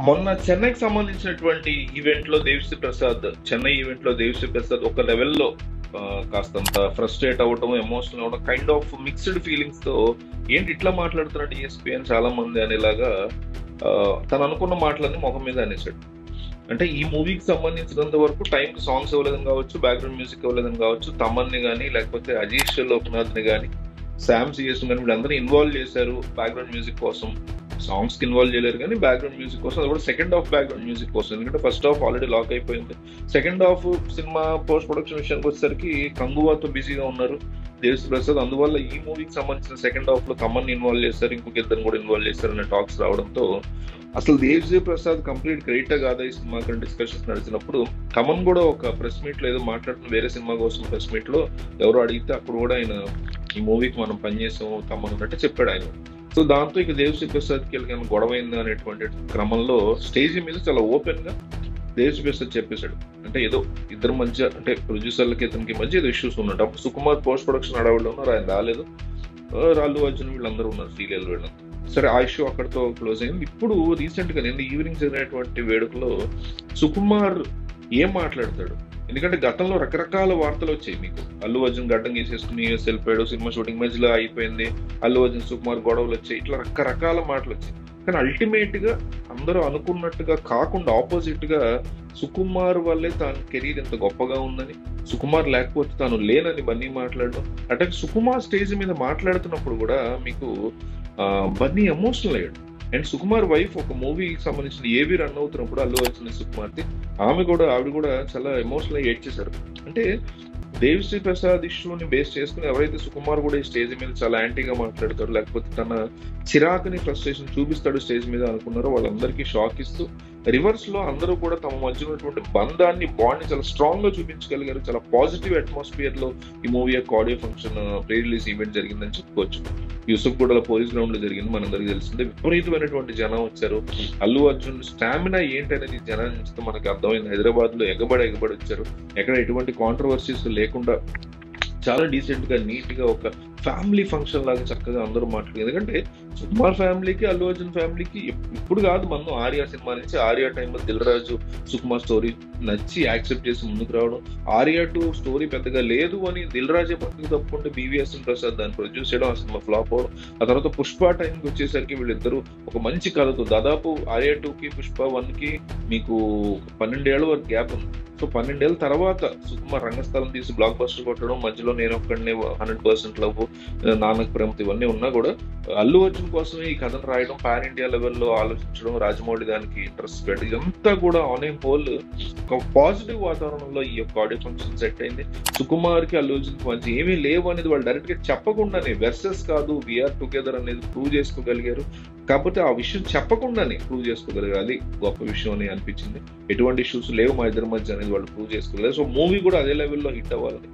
మొన్న చెన్నైకి సంబంధించినటువంటి ఈవెంట్ లో దేవిశ్రీ ప్రసాద్, చెన్నై ఈవెంట్ లో దేవిశ్రీ ప్రసాద్ ఒక లెవెల్లో కాస్తంత ఫ్రస్ట్రేట్ అవ్వటం, ఎమోషనల్ అవ్వడం, కైండ్ ఆఫ్ మిక్స్డ్ ఫీలింగ్స్ తో ఏంటి ఇట్లా మాట్లాడుతున్నాడు డిఎస్పీ అని చాలా మంది అనేలాగా ఆ, తను అనుకున్న మాటలన్నీ ముఖం మీద అనేసాడు. అంటే ఈ మూవీకి సంబంధించినంత వరకు టైం కి సాంగ్స్ ఇవ్వలేదని కావచ్చు, బ్యాక్గ్రౌండ్ మ్యూజిక్ ఇవ్వలేదని కావచ్చు, తమన్ని కానీ లేకపోతే అజీష్ లోక్నాథ్ ని కానీ, శామ్ సిఎస్ కానీ వీళ్ళందరూ ఇన్వాల్వ్ చేశారు బ్యాక్గ్రౌండ్ మ్యూజిక్ కోసం. సాంగ్స్ కి ఇన్వాల్వ్ చేయలేరు కానీ బ్యాక్గ్రౌండ్ మ్యూజిక్ కోసం, అది కూడా సెకండ్ హాఫ్ బ్యాక్గ్రౌండ్ మ్యూజిక్ కోసం. ఎందుకంటే ఫస్ట్ హాఫ్ ఆల్రెడీ లాక్ అయిపోయింది. Second half cinema post production విషయానికి వచ్చేసరికి కంగువాతో బిజీగా ఉన్నారు దేవిశ్రీ ప్రసాద్. అందువల్ల ఈ మూవీకి సంబంధించిన సెకండ్ హాఫ్ లో తమన్ ఇన్వాల్వ్ చేశారు, ఇంకొక ఇద్దరు కూడా ఇన్వాల్వ్ చేశారు అనే టాక్స్ రావడంతో అసలు దేవిశ్రీ ప్రసాద్ కంప్లీట్ క్రెడిట్ కాదా ఈ సినిమా కానీ డిస్కషన్స్ నడిచినప్పుడు, తమన్ కూడా ఒక ప్రెస్ మీట్ లో ఏదో మాట్లాడుతున్న వేరే సినిమా కోసం ప్రెస్ మీట్ లో ఎవరో అడిగితే అక్కడ కూడా ఆయన ఈ మూవీకి మనం పనిచేసాము తమన్ అన్నట్టు చెప్పాడు ఆయన. సో దాంతో ఇక దేవిశ్రీ ప్రసాద్ కి గొడవ అయింది అనేటువంటి క్రమంలో స్టేజ్ మీద చాలా ఓపెన్ గా దేవిశ్రీ ప్రసాద్ చెప్పేశాడు. అంటే ఏదో ఇద్దరు మధ్య, అంటే ప్రొడ్యూసర్లకి ఇతనికి మధ్య ఏదో ఇష్యూస్ ఉన్నట్టు. అప్పుడు సుకుమార్ పోస్ట్ ప్రొడక్షన్ అడవుల్లో ఉన్నారు, ఆయన రాలేదు. రాళ్ళు అర్జున్ వీళ్ళందరూ ఉన్నారు, సీరియల్ వీళ్ళందరూ. సరే ఆ ఇష్యూ అక్కడితో క్లోజ్ అయింది. ఇప్పుడు రీసెంట్ గా నిన్న ఈవినింగ్ జరిగినటువంటి వేడుకలో సుకుమార్ ఏం మాట్లాడతాడు? ఎందుకంటే గతంలో రకరకాల వార్తలు వచ్చాయి మీకు. అల్లు అర్జున్ గడ్డం గీసేసుకుని వెళ్ళిపోయాడు, సినిమా షూటింగ్ మధ్యలో అయిపోయింది, అల్లు అర్జున్ సుకుమార్ గొడవలు వచ్చాయి, ఇట్లా రకరకాల మాటలు వచ్చాయి. కానీ అల్టిమేట్ గా అందరూ అనుకున్నట్టుగా కాకుండా ఆపోజిట్ గా సుకుమార్ వల్లే తాను కెరీర్ ఎంత గొప్పగా ఉందని, సుకుమార్ లేకపోతే తాను లేనని బన్నీ మాట్లాడడం. అంటే సుకుమార్ స్టేజ్ మీద మాట్లాడుతున్నప్పుడు కూడా మీకు బన్నీ ఎమోషనల్ అయ్యాడు. అండ్ సుకుమార్ వైఫ్ ఒక మూవీకి సంబంధించిన ఏవి రన్ అవుతున్నప్పుడు అల్లు అర్జున్ సుకుమార్తె, ఆవిడ కూడా చాలా ఎమోషనల్ గా ఏడ్చేశారు. అంటే దేవిశ్రీ ప్రసాద్ ఇష్యూని బేస్ చేసుకుని ఎవరైతే సుకుమార్ కూడా ఈ స్టేజ్ మీద చాలా యాంటీగా మాట్లాడతాడు, లేకపోతే తన చిరాకుని ఫ్రస్ట్రేషన్ చూపిస్తాడు స్టేజ్ మీద అనుకున్నారో వాళ్ళందరికీ షాక్ ఇస్తూ రివర్స్ లో అందరూ కూడా తమ మధ్య ఉన్నటువంటి బంధాన్ని, బాండ్ చాలా స్ట్రాంగ్ గా చూపించగలిగారు. చాలా పాజిటివ్ అట్మాస్ఫియర్ లో ఈ మూవీ యొక్క audio function pre release event జరిగిందని చెప్పుకోవచ్చు. యూసుఫ్ గూడలో పోలీస్ గ్రౌండ్ లో జరిగింది, మనందరికీ తెలిసిందే. విపరీతమైనటువంటి జనం వచ్చారు. అల్లు అర్జున్ స్టామినా ఏంటనేది జనాన్ని నుంచి మనకు అర్థమైంది. హైదరాబాద్ లో ఎగబడి వచ్చారు. ఎక్కడ ఎటువంటి కాంట్రవర్సీస్ లేకుండా చాలా డీసెంట్ గా, నీట్ గా ఒక ఫ్యామిలీ ఫంక్షన్ లాగా చక్కగా అందరూ మాట్లాడారు. ఎందుకంటే సుకుమార్ ఫ్యామిలీకి, అల్లు అర్జున్ ఫ్యామిలీకి ఇప్పుడు కాదు, మనం ఆర్యా సినిమా నుంచి, ఆర్యా టైంలో దిల్ రాజు సుకుమార్ స్టోరీ నచ్చి యాక్సెప్ట్ చేసి ముందుకు రావడం, ఆర్యా 2 స్టోరీ పెద్దగా లేదు అని దిల్ రాజే పక్కకు తప్పుకుంటే బీవీఎస్ ప్రసాద్ దాన్ని ప్రొడ్యూస్ చేయడం, ఆ సినిమా ఫ్లాప్ అవడం. ఆ తర్వాత పుష్ప టైంకి వచ్చేసరికి వీళ్ళిద్దరూ ఒక మంచి కథతో, దాదాపు ఆర్యా 2కి పుష్ప 1కి మీకు 12 ఏళ్ల వరకు గ్యాప్ ఉంది. సో 12 ఏళ్ళ తర్వాత సుకుమార్ రంగస్థలం తీసి బ్లాక్ బస్టర్ కొట్టడం, మధ్యలో నేను ఒక్కడినే 100% లవ్, నాన్నకు ప్రేమతో ఇవన్నీ ఉన్నా కూడా అల్లు అర్జున్ కోసమే ఈ కథను రాయడం, పాన్ ఇండియా లెవెల్లో ఆలోచించడం, రాజమౌళి దానికి ఇంట్రెస్ట్ పెట్టడం, ఇదంతా కూడా ఆన్ ఏ హోల్ ఒక పాజిటివ్ వాతావరణంలో ఈ యొక్క ఆడియో ఫంక్షన్ సెట్ అయింది. సుకుమార్ కి అల్లు అర్జున్ మంచి ఏమీ లేవు అనేది వాళ్ళు డైరెక్ట్ గా చెప్పకుండానే, వెర్సెస్ కాదు వీఆర్ టుగెదర్ అనేది ప్రూవ్ చేసుకోగలిగారు. కాకపోతే ఆ విషయం చెప్పకుండానే ప్రూవ్ చేసుకోగలగాలి, గొప్ప విషయం అని అనిపించింది. ఎటువంటి ఇష్యూస్ లేవు మా ఇద్దరి మధ్య అనేది వాళ్ళు ప్రూవ్ చేసుకోగలరు. సో మూవీ కూడా అదే లెవెల్లో హిట్ అవ్వాలని